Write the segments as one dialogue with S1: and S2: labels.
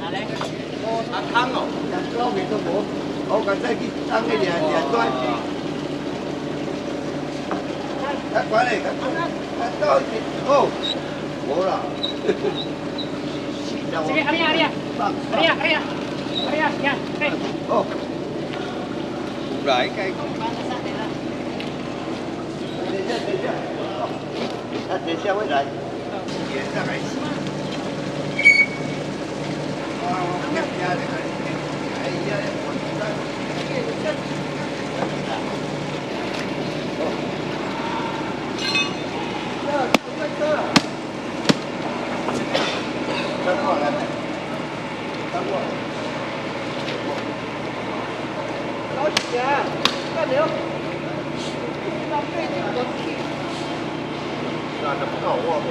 S1: 哪嘞？
S2: 啊汤哦，老面都无，我刚才去汤个掠端。啊，关嘞，到哦，无啦。
S1: 这个阿里阿里啊，阿里啊阿里啊，阿里啊，你看，哎。
S2: 哦，有啦，应该。等一下，啊，等一下会来，也大概是。啊，我看一下这个，哎呀，我知道。等过来，等过来。老姐，干流。浪费这个气。那就不够我费。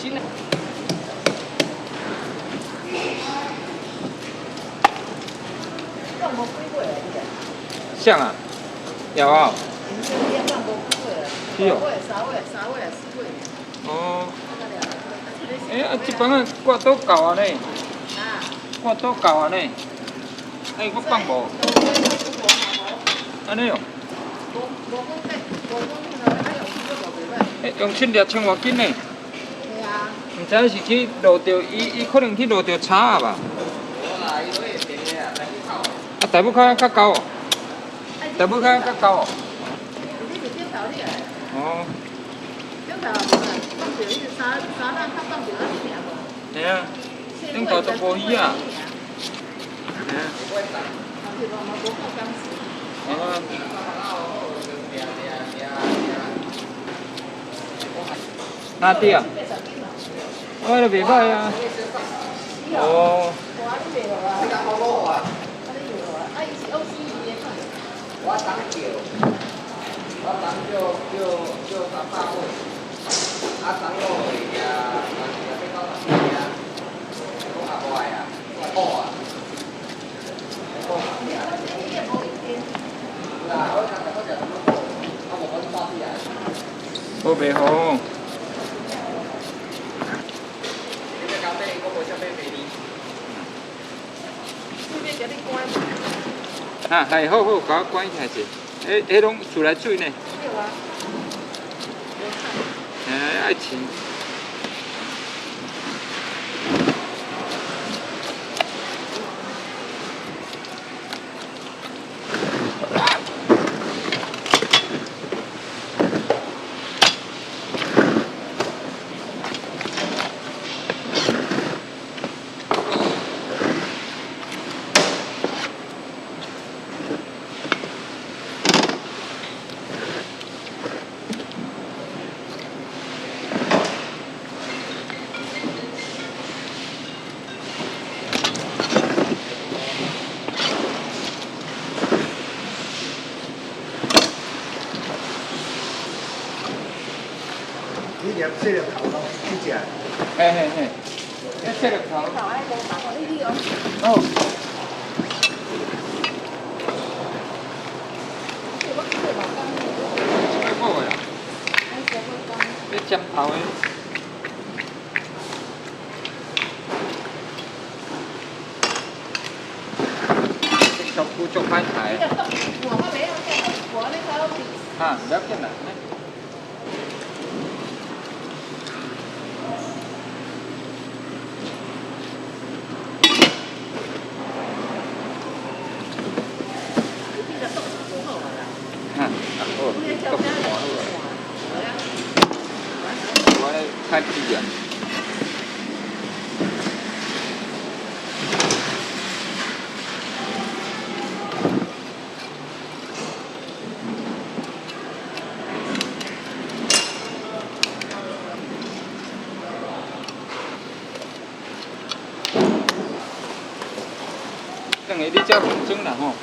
S1: 新的。像啊，有啊。是哦。哦。哎啊，这帮啊挂倒够啊呢？挂倒够啊呢？哎，我放无。安尼哦。哎，用手抓冲偌紧呢？是啊。唔知是去落着，伊可能去落着叉啊吧？啊，大拇脚较高哦。大拇脚较高哦。哦。系啊，顶头都无鱼啊。系啊。哪啲啊？我都袂歹啊。哦。我当就300块，啊3个月啊，要到10个啊，我也无爱啊，我好啊。我袂好。啊，系好好，甲我关起来是。迄拢自来水呢。爱清。
S2: 你念细粒头咯，去食。
S1: 嘿嘿嘿，这细粒头。哦。好个啦。你尖头的。足歹睇。啊，唔要紧啦。太低了。等下你才放装啦吼。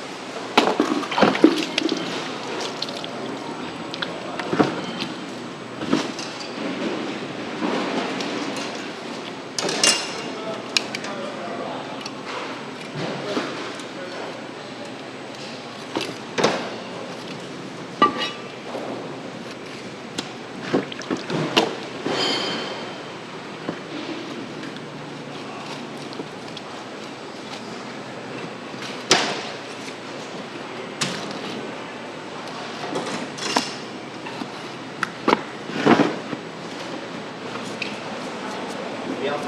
S1: 不要太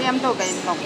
S3: 点都给弄成。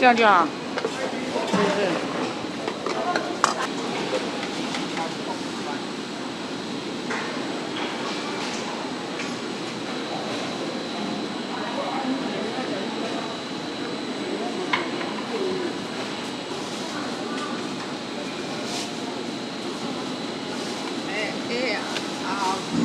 S3: 这样就好。是不是？哎，啊。